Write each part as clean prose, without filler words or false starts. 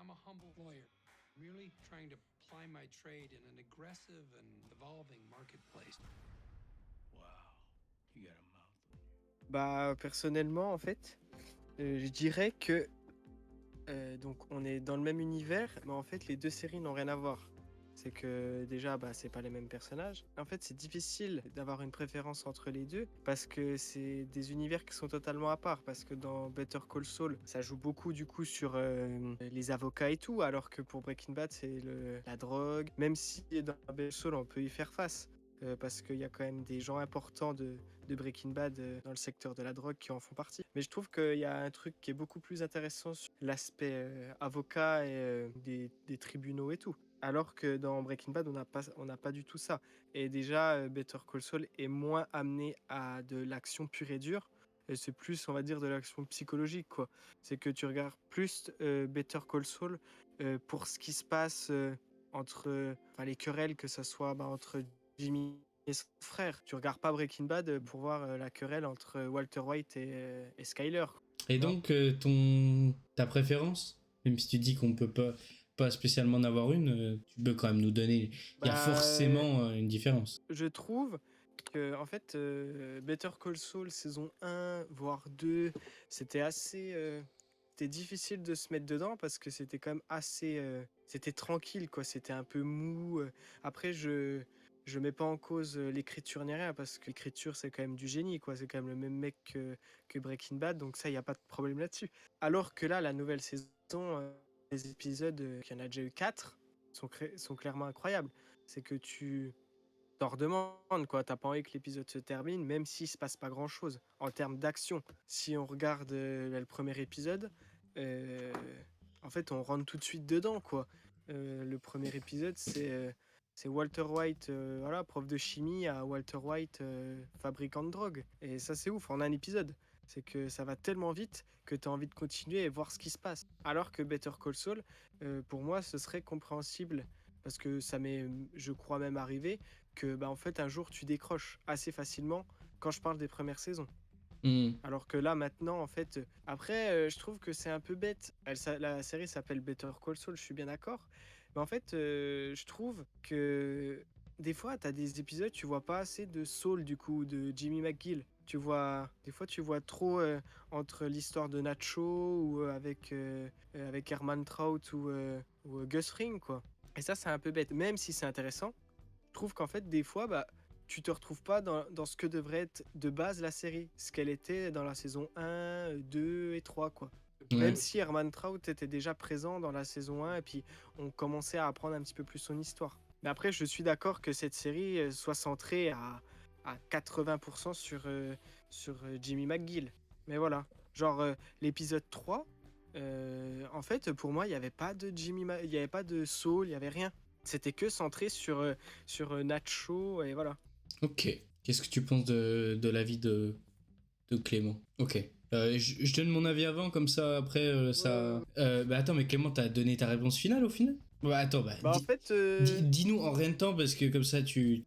I'm a humble lawyer, merely trying to ply my trade in an aggressive and evolving marketplace. Wow, you got a mouth on you. Bah, personnellement, en fait, je dirais que donc on est dans le même univers, mais en fait, les deux séries n'ont rien à voir. C'est que déjà, bah, c'est pas les mêmes personnages. En fait, c'est difficile d'avoir une préférence entre les deux parce que c'est des univers qui sont totalement à part. Parce que dans Better Call Saul, ça joue beaucoup du coup sur les avocats et tout, alors que pour Breaking Bad, c'est la drogue. Même si dans Better Call Saul, on peut y faire face. Parce qu'il y a quand même des gens importants de Breaking Bad dans le secteur de la drogue qui en font partie. Mais je trouve qu'il y a un truc qui est beaucoup plus intéressant sur l'aspect avocat et des tribunaux et tout. Alors que dans Breaking Bad, on n'a pas du tout ça. Et déjà, Better Call Saul est moins amené à de l'action pure et dure. Et c'est plus, on va dire, de l'action psychologique, quoi. C'est que tu regardes plus Better Call Saul pour ce qui se passe entre les querelles, que ce soit entre Jimmy et son frère. Tu regardes pas Breaking Bad pour voir la querelle entre Walter White et Skyler. Et Non. donc, ta préférence, même si tu dis qu'on peut pas spécialement en avoir une, tu peux quand même nous donner. Il y a forcément une différence. Je trouve que, en fait, Better Call Saul saison 1, voire 2, c'était assez. C'était difficile de se mettre dedans parce que c'était quand même assez. C'était tranquille, quoi. C'était un peu mou. Après, je mets pas en cause l'écriture ni rien parce que l'écriture, c'est quand même du génie, quoi. C'est quand même le même mec que Breaking Bad, donc ça, il n'y a pas de problème là-dessus. Alors que là, la nouvelle saison, les épisodes, il y en a déjà eu 4, sont clairement incroyables. C'est que tu t'en redemandes, quoi. T'as pas envie que l'épisode se termine, même s'il se passe pas grand chose en termes d'action. Si on regarde le premier épisode, euh, en fait, on rentre tout de suite dedans, quoi. Le premier épisode, c'est Walter White, voilà, prof de chimie, à Walter White, fabricant de drogue. Et ça, c'est ouf, en un épisode. C'est que ça va tellement vite que tu as envie de continuer et voir ce qui se passe. Alors que Better Call Saul, pour moi, ce serait compréhensible. Parce que ça m'est, je crois même arrivé, que en fait, un jour, tu décroches assez facilement quand je parle des premières saisons. Alors que là, maintenant, en fait, après, je trouve que c'est un peu bête. La série s'appelle Better Call Saul, je suis bien d'accord. Mais en fait, je trouve que des fois, tu as des épisodes, tu vois pas assez de Saul, du coup, de Jimmy McGill. Des fois, tu vois trop entre l'histoire de Nacho ou avec Herman Trout ou Gus Fring, quoi. Et ça, c'est un peu bête. Même si c'est intéressant, je trouve qu'en fait, des fois, tu te retrouves pas dans ce que devrait être de base la série, ce qu'elle était dans la saison 1, 2 et 3, quoi. Ouais. Même si Herman Trout était déjà présent dans la saison 1 et puis on commençait à apprendre un petit peu plus son histoire. Mais après, je suis d'accord que cette série soit centrée à 80% sur Jimmy McGill. Mais voilà, genre l'épisode 3, en fait, pour moi, il n'y avait pas de il y avait pas de Saul, il n'y avait rien. C'était que centré sur Nacho et voilà. Ok. Qu'est-ce que tu penses de l'avis de Clément? Ok. Je donne mon avis avant, comme ça, après, ça... attends, mais Clément, t'as donné ta réponse finale, au final? Attends, En fait... dis-nous en rien de temps, parce que comme ça,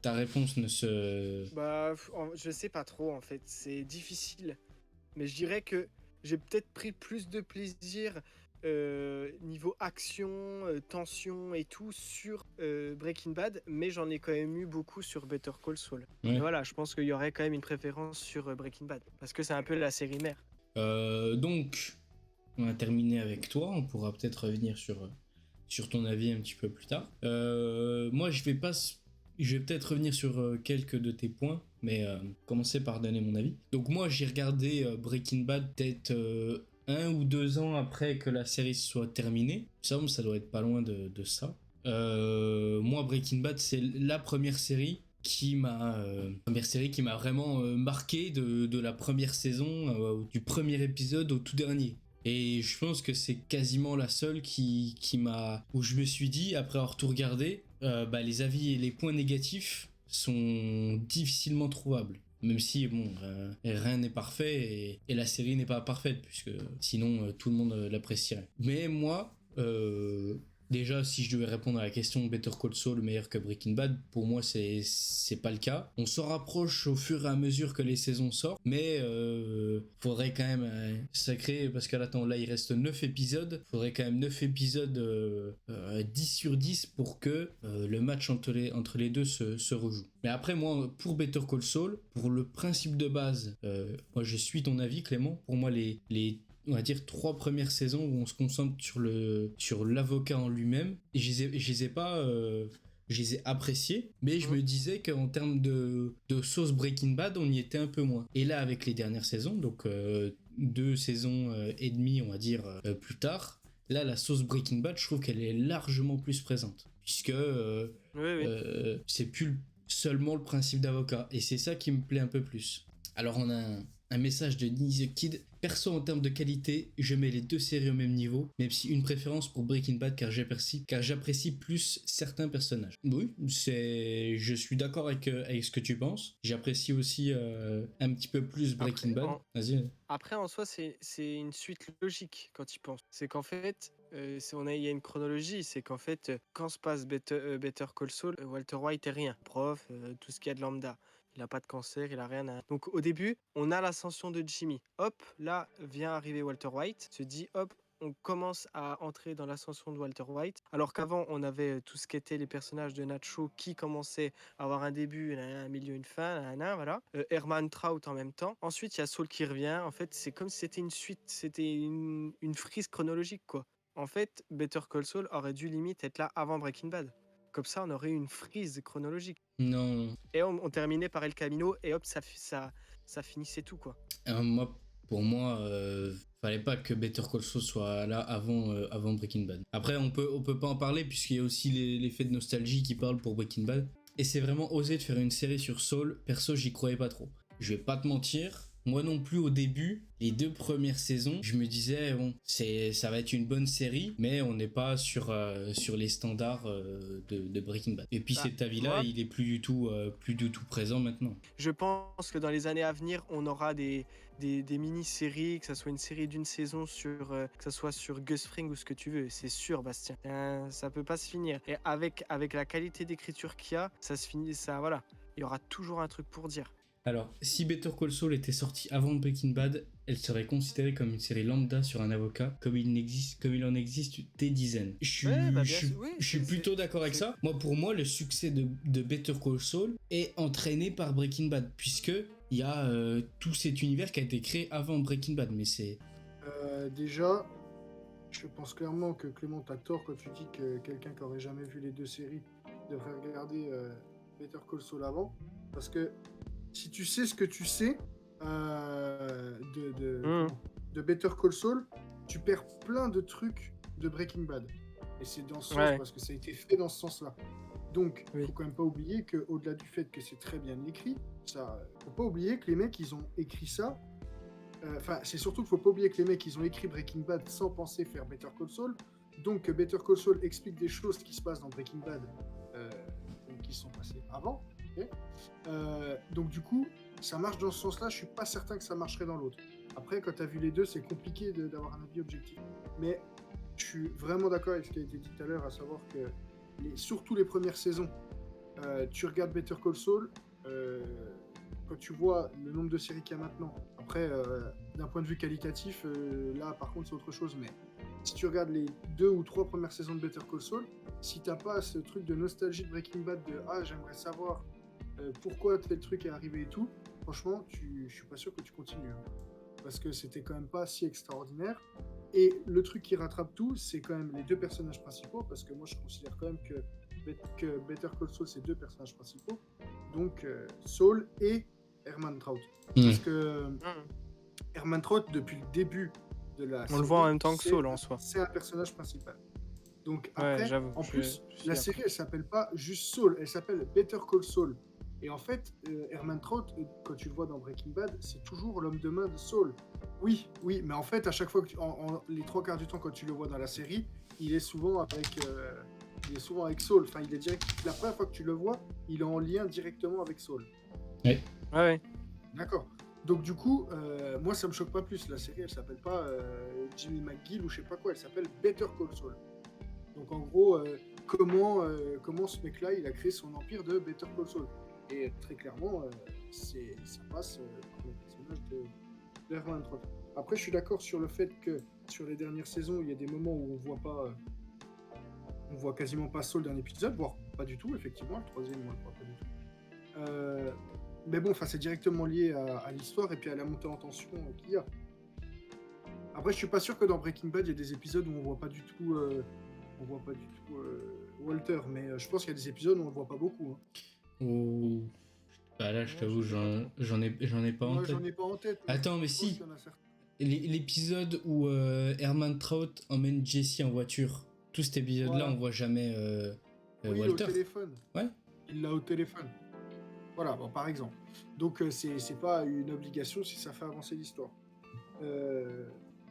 ta réponse ne se... je sais pas trop, en fait. C'est difficile. Mais je dirais que j'ai peut-être pris plus de plaisir niveau action, tension et tout sur Breaking Bad, mais j'en ai quand même eu beaucoup sur Better Call Saul. Ouais. Mais voilà, je pense qu'il y aurait quand même une préférence sur Breaking Bad, parce que c'est un peu la série mère. Donc, on a terminé avec toi, on pourra peut-être revenir sur ton avis un petit peu plus tard. Moi, je vais peut-être revenir sur quelques de tes points, mais commencer par donner mon avis. Donc moi, j'ai regardé Breaking Bad peut-être 1 ou 2 ans après que la série soit terminée. Ça doit être pas loin de ça. Moi, Breaking Bad, c'est la première série qui m'a vraiment marqué de la première saison, du premier épisode au tout dernier. Et je pense que c'est quasiment la seule où je me suis dit, après avoir tout regardé, les avis et les points négatifs sont difficilement trouvables. Même si, rien n'est parfait et la série n'est pas parfaite, puisque sinon tout le monde l'apprécierait. Mais moi, Déjà, si je devais répondre à la question Better Call Saul meilleur que Breaking Bad, pour moi c'est pas le cas. On s'en rapproche au fur et à mesure que les saisons sortent, mais faudrait quand même sacré, parce que là, attends, là il reste 9 épisodes, faudrait quand même 9 épisodes 10 sur 10 pour que le match entre les deux se rejoue. Mais après moi, pour Better Call Saul, pour le principe de base, moi je suis ton avis Clément, pour moi les on va dire 3 premières saisons où on se concentre sur l'avocat en lui-même, et je les ai pas je les ai appréciés, mais je me disais qu'en termes de sauce Breaking Bad, on y était un peu moins. Et là, avec les dernières saisons, donc 2 saisons et demie, on va dire, plus tard, là, la sauce Breaking Bad, je trouve qu'elle est largement plus présente. Puisque Oui. c'est plus seulement le principe d'avocat. Et c'est ça qui me plaît un peu plus. Alors, on a un message de Nice the Kid. Perso, en termes de qualité, je mets les deux séries au même niveau, même si une préférence pour Breaking Bad car j'apprécie plus certains personnages. Oui, je suis d'accord avec ce que tu penses. J'apprécie aussi un petit peu plus Breaking Bad. Vas-y. Après, en soi, c'est une suite logique quand tu penses. C'est qu'en fait, il y a une chronologie. C'est qu'en fait, quand se passe Better Call Saul, Walter White est rien. Prof, tout ce qu'il y a de lambda. Il n'a pas de cancer, il a rien à... Donc au début, on a l'ascension de Jimmy. Hop, là vient arriver Walter White, se dit hop, on commence à entrer dans l'ascension de Walter White. Alors qu'avant, on avait tout ce qu'étaient les personnages de Nacho qui commençaient à avoir un début, un milieu, une fin, voilà. Herman Trout en même temps. Ensuite, il y a Saul qui revient. En fait, c'est comme si c'était une suite, c'était une frise chronologique, quoi. En fait, Better Call Saul aurait dû limite être là avant Breaking Bad. Comme ça, on aurait eu une frise chronologique. Non. Et on terminait par El Camino et hop, ça finissait tout, quoi. Pour moi, fallait pas que Better Call Saul soit là avant Breaking Bad. Après, on peut pas en parler puisqu'il y a aussi l'effet de nostalgie qui parle pour Breaking Bad. Et c'est vraiment osé de faire une série sur Saul. Perso, j'y croyais pas trop. Je vais pas te mentir. Moi non plus au début, les 2 premières saisons, je me disais bon, ça va être une bonne série, mais on n'est pas sur les standards de Breaking Bad. Et puis cet avis-là, il est plus du tout présent maintenant. Je pense que dans les années à venir, on aura des mini-séries, que ça soit une série d'une saison que ça soit sur Gus Fring ou ce que tu veux. C'est sûr, Bastien. Ça peut pas se finir. Et avec la qualité d'écriture qu'il y a, ça se finit, ça, voilà. Il y aura toujours un truc pour dire. Alors, si Better Call Saul était sorti avant Breaking Bad, elle serait considérée comme une série lambda sur un avocat, comme il en existe des dizaines. Je suis plutôt d'accord avec ça. Pour moi, le succès de Better Call Saul est entraîné par Breaking Bad, puisque il y a tout cet univers qui a été créé avant Breaking Bad, mais c'est... Déjà, je pense clairement que Clément, t'as tort quand tu dis que quelqu'un qui aurait jamais vu les 2 séries devrait regarder Better Call Saul avant, parce que si tu sais ce que tu sais de Better Call Saul, tu perds plein de trucs de Breaking Bad. Et c'est dans ce sens, parce que ça a été fait dans ce sens-là. Donc, il faut quand même pas oublier qu'au-delà du fait que c'est très bien écrit, faut pas oublier que les mecs, ils ont écrit ça. C'est surtout qu'il faut pas oublier que les mecs, ils ont écrit Breaking Bad sans penser faire Better Call Saul. Donc, Better Call Saul explique des choses qui se passent dans Breaking Bad qui sont passées avant. Okay. Donc du coup, ça marche dans ce sens-là. Je suis pas certain que ça marcherait dans l'autre. Après, quand tu as vu les deux, c'est compliqué d'avoir un avis objectif. Mais je suis vraiment d'accord avec ce qui a été dit tout à l'heure, à savoir que surtout les premières saisons, tu regardes Better Call Saul, quand tu vois le nombre de séries qu'il y a maintenant. Après, d'un point de vue qualitatif, là par contre c'est autre chose. Mais si tu regardes les 2 ou 3 premières saisons de Better Call Saul, si t'as pas ce truc de nostalgie de Breaking Bad, de j'aimerais savoir pourquoi tel truc est arrivé et tout, franchement, je suis pas sûr que tu continues. Parce que c'était quand même pas si extraordinaire. Et le truc qui rattrape tout, c'est quand même les 2 personnages principaux, parce que moi je considère quand même que Better Call Saul, c'est 2 personnages principaux. Donc Saul et Herman Trout. Parce que Herman Trout, depuis le début de la série, on le voit en même temps que Saul en soi. C'est un personnage principal. Donc après, en plus, la série, elle s'appelle pas juste Saul, elle s'appelle Better Call Saul. Et en fait, Herman Trout, quand tu le vois dans Breaking Bad, c'est toujours l'homme de main de Saul. Oui, mais en fait, à chaque fois que les 3/4 du temps, quand tu le vois dans la série, il est souvent avec Saul. Enfin, il est direct. La première fois que tu le vois, il est en lien directement avec Saul. Ouais. D'accord. Donc du coup, moi, ça me choque pas plus. La série, elle s'appelle pas Jimmy McGill ou je sais pas quoi. Elle s'appelle Better Call Saul. Donc en gros, comment ce mec-là, il a créé son empire de Better Call Saul. Et très clairement, ça passe par le personnage de Herman Trout. Après, je suis d'accord sur le fait que sur les dernières saisons, il y a des moments où on voit quasiment pas Saul d'un épisode, voire pas du tout, effectivement. Le troisième, on le voit pas du tout. Mais bon, c'est directement lié à l'histoire et puis à la montée en tension qu'il y a. Après, je suis pas sûr que dans Breaking Bad, il y a des épisodes où on voit pas du tout, Walter, mais je pense qu'il y a des épisodes où on le voit pas beaucoup. Ou... Bah là, je t'avoue, j'en ai pas en Moi, tête. j'en ai pas en tête. Attends, mais je pense si, qu'il y en a certains. l'épisode où Herman Trout emmène Jesse en voiture, tout cet épisode-là, Voilà. on voit jamais Oui, il est au Walter. téléphone. Ouais. Il l'a au téléphone. Voilà, bon, par exemple. Donc, c'est pas une obligation si ça fait avancer l'histoire.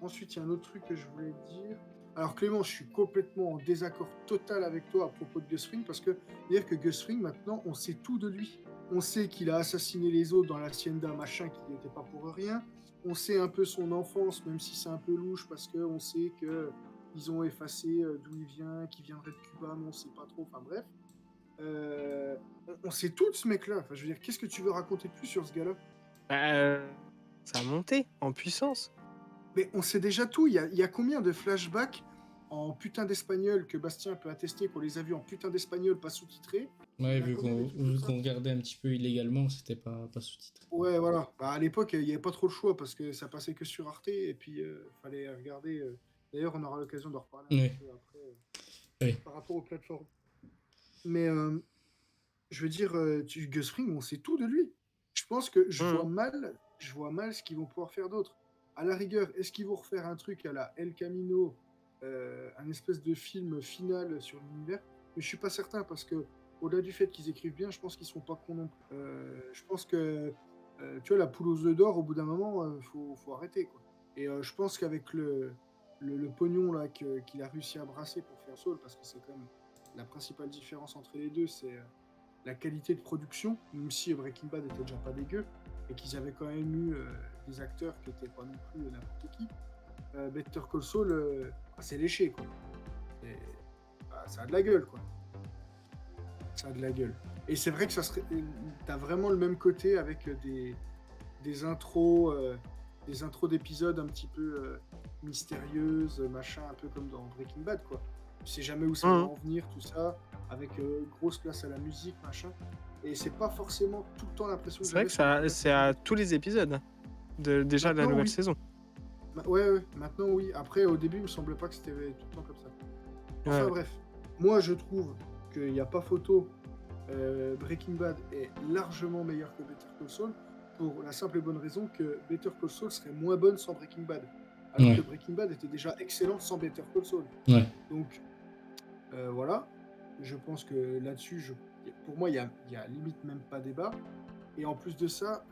Ensuite, il y a un autre truc que je voulais dire. Alors, Clément, je suis complètement en désaccord total avec toi à propos de Gus Fring, parce que dire que Gus Fring, maintenant, on sait tout de lui. On sait qu'il a assassiné les autres dans l'hacienda, machin, qui n'était pas pour rien. On sait un peu son enfance, même si c'est un peu louche, parce qu'on sait qu'ils ont effacé d'où il vient, qu'il viendrait de Cuba, mais on sait pas trop, enfin bref. On sait tout de ce mec-là. Enfin, je veux dire, qu'est-ce que tu veux raconter de plus sur ce gars-là? Ça a monté en puissance. Mais on sait déjà tout. Il y a combien de flashbacks en putain d'espagnol que Bastien peut attester qu'on les a vus en putain d'espagnol pas sous-titrés? Ouais, Il y a vu combien de trucs comme ça qu'on regardait un petit peu illégalement, c'était pas sous-titré. Ouais, voilà. Bah, à l'époque, il n'y avait pas trop le choix parce que ça passait que sur Arte et puis fallait regarder. D'ailleurs, on aura l'occasion d'en reparler un Ouais. petit peu après Ouais. par rapport aux plateformes. Mais je veux dire, Gus Fring, on sait tout de lui. Je pense que je vois mal ce qu'ils vont pouvoir faire d'autre. À la rigueur, est-ce qu'ils vont refaire un truc à la El Camino, un espèce de film final sur l'univers? Mais je suis pas certain parce que au-delà du fait qu'ils écrivent bien, je pense qu'ils sont pas cons non plus. Je pense que tu vois, la poule aux œufs d'or, au bout d'un moment, faut arrêter, quoi. Et je pense qu'avec le pognon là qu'il a réussi à brasser pour faire Saul, parce que c'est quand même la principale différence entre les deux, c'est la qualité de production, même si Breaking Bad était déjà pas dégueu, et qu'ils avaient quand même eu des acteurs qui étaient pas non plus n'importe qui. Better Call Saul, c'est léché, quoi. Ça a de la gueule, quoi. Ça a de la gueule. Et c'est vrai que t'as vraiment le même côté avec des intros d'épisodes un petit peu mystérieuses, machin, un peu comme dans Breaking Bad, quoi. Tu sais jamais où ça va en venir, tout ça, avec grosse place à la musique, machin. Et c'est pas forcément tout le temps l'impression que C'est vrai que c'est à tous les épisodes, déjà de la nouvelle saison. Ouais, maintenant oui. Après, au début, il me semblait pas que c'était tout le temps comme ça. Enfin Ouais. bref, moi je trouve qu'il n'y a pas photo. Breaking Bad est largement meilleur que Better Call Saul pour la simple et bonne raison que Better Call Saul serait moins bonne sans Breaking Bad. Alors Ouais. que Breaking Bad était déjà excellente sans Better Call Saul. Ouais. Donc voilà, je pense que là-dessus, pour moi, il y a limite même pas débat. Et en plus de ça,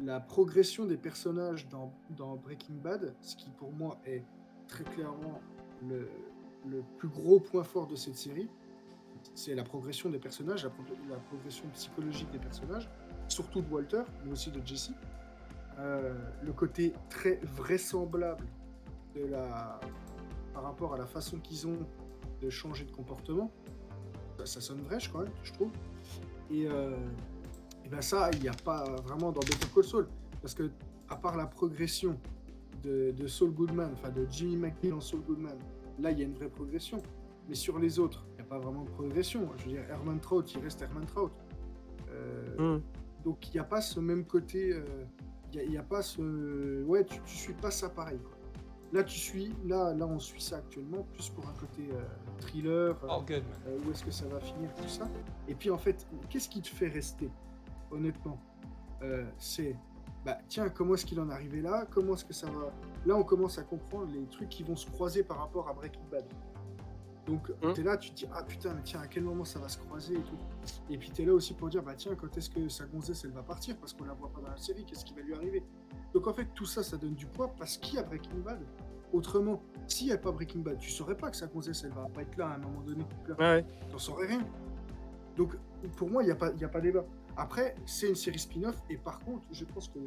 la progression des personnages dans Breaking Bad, ce qui pour moi est très clairement le plus gros point fort de cette série, c'est la progression des personnages, la progression psychologique des personnages, surtout de Walter, mais aussi de Jesse. Le côté très vraisemblable par rapport à la façon qu'ils ont de changer de comportement, ça sonne vrai, je trouve. Et ben ça, il n'y a pas vraiment dans Better Call Saul, parce que à part la progression de Saul Goodman, enfin de Jimmy McGill en Saul Goodman, là il y a une vraie progression. Mais sur les autres, il n'y a pas vraiment de progression. Je veux dire, Herman Trout, il reste Herman Trout. Donc il n'y a pas ce même côté. Il n'y a pas ce. Ouais, tu suis pas ça pareil, quoi. Là, on suit ça actuellement, plus pour un côté thriller. Où est-ce que ça va finir, tout ça. Et puis en fait, qu'est-ce qui te fait rester, honnêtement? C'est. Bah tiens, comment est-ce qu'il en est arrivé là? Comment est-ce que ça va. Là, on commence à comprendre les trucs qui vont se croiser par rapport à Breaking Bad. Donc t'es là, tu te dis, ah putain, mais tiens, à quel moment ça va se croiser et tout. Et puis t'es là aussi pour dire, bah tiens, quand est-ce que sa gonzesse elle va partir, parce qu'on la voit pas dans la série, qu'est-ce qui va lui arriver. Donc en fait, tout ça, ça donne du poids parce qu'il y a Breaking Bad. Autrement, s'il n'y a pas Breaking Bad, tu saurais pas que sa gonzesse elle va pas être là à un moment donné. Ouais. T'en saurais rien. Donc pour moi, il n'y a pas débat. Après, c'est une série spin-off, et par contre, je pense que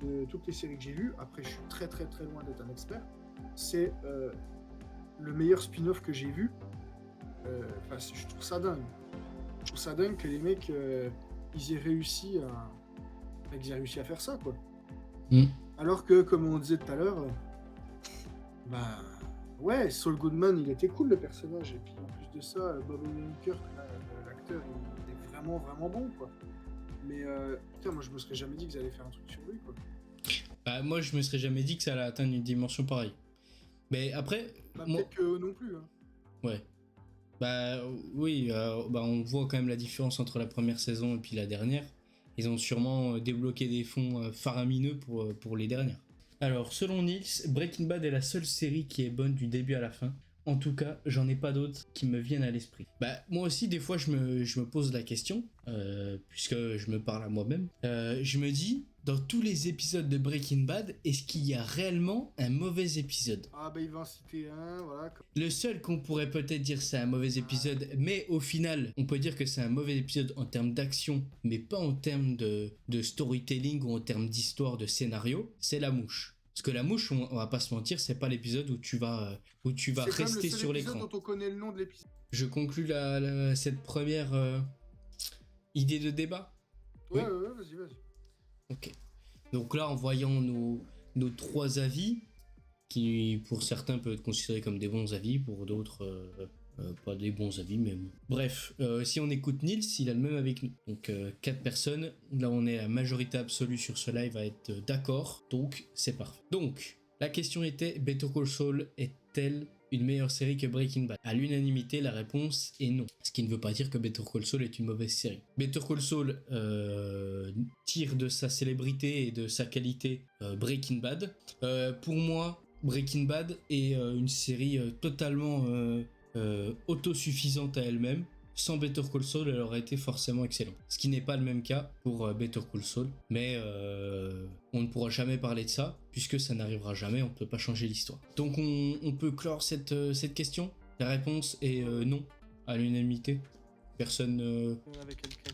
de toutes les séries que j'ai vues, après je suis très très très loin d'être un expert, c'est le meilleur spin-off que j'ai vu, Je trouve ça dingue. Je trouve ça dingue que les mecs, ils aient réussi à faire ça, quoi. Alors que, comme on disait tout à l'heure, bah ouais, Saul Goodman, il était cool le personnage, et puis en plus de ça, Bob Odenkirk, l'acteur, il est vraiment vraiment bon, quoi. Mais putain, moi je me serais jamais dit qu'ils allaient faire un truc sur lui, quoi. Bah, moi, je me serais jamais dit que ça allait atteindre une dimension pareille. Mais après, peut-être que eux non plus, hein. Ouais. Bah oui, on voit quand même la différence entre la première saison et puis la dernière. Ils ont sûrement débloqué des fonds faramineux pour les dernières. Alors, selon Niels, Breaking Bad est la seule série qui est bonne du début à la fin. En tout cas, j'en ai pas d'autres qui me viennent à l'esprit. Bah, moi aussi, des fois, je me pose la question, puisque je me parle à moi-même. Je me dis, dans tous les épisodes de Breaking Bad, est-ce qu'il y a réellement un mauvais épisode ? Ah bah il va en citer un, voilà. Le seul qu'on pourrait peut-être dire c'est un mauvais épisode, mais au final, on peut dire que c'est un mauvais épisode en termes d'action, mais pas en termes de storytelling ou en termes d'histoire, de scénario, c'est La Mouche. Parce que La Mouche, on va pas se mentir, c'est pas l'épisode où tu vas rester sur l'écran. Dont on connaît le nom de l'épisode. Je conclus cette première idée de débat. Ouais, vas-y. Ok. Donc là, en voyant nos 3 avis, qui pour certains peuvent être considérés comme des bons avis, pour d'autres pas des bons avis, mais bon. Bref, si on écoute Niels, il a le même avec nous. Donc 4 personnes, là on est la majorité absolue sur ce live à être d'accord, donc c'est parfait. Donc, la question était, Better Call Saul est-elle une meilleure série que Breaking Bad ? À l'unanimité, la réponse est non. Ce qui ne veut pas dire que Better Call Saul est une mauvaise série. Better Call Saul tire de sa célébrité et de sa qualité Breaking Bad. Pour moi, Breaking Bad est une série totalement autosuffisante à elle-même. Sans Better Call Saul, elle aurait été forcément excellente. Ce qui n'est pas le même cas pour Better Call Saul. Mais on ne pourra jamais parler de ça, puisque ça n'arrivera jamais, on ne peut pas changer l'histoire. Donc on peut clore cette question. La réponse est non, à l'unanimité. Personne... Avec quelqu'un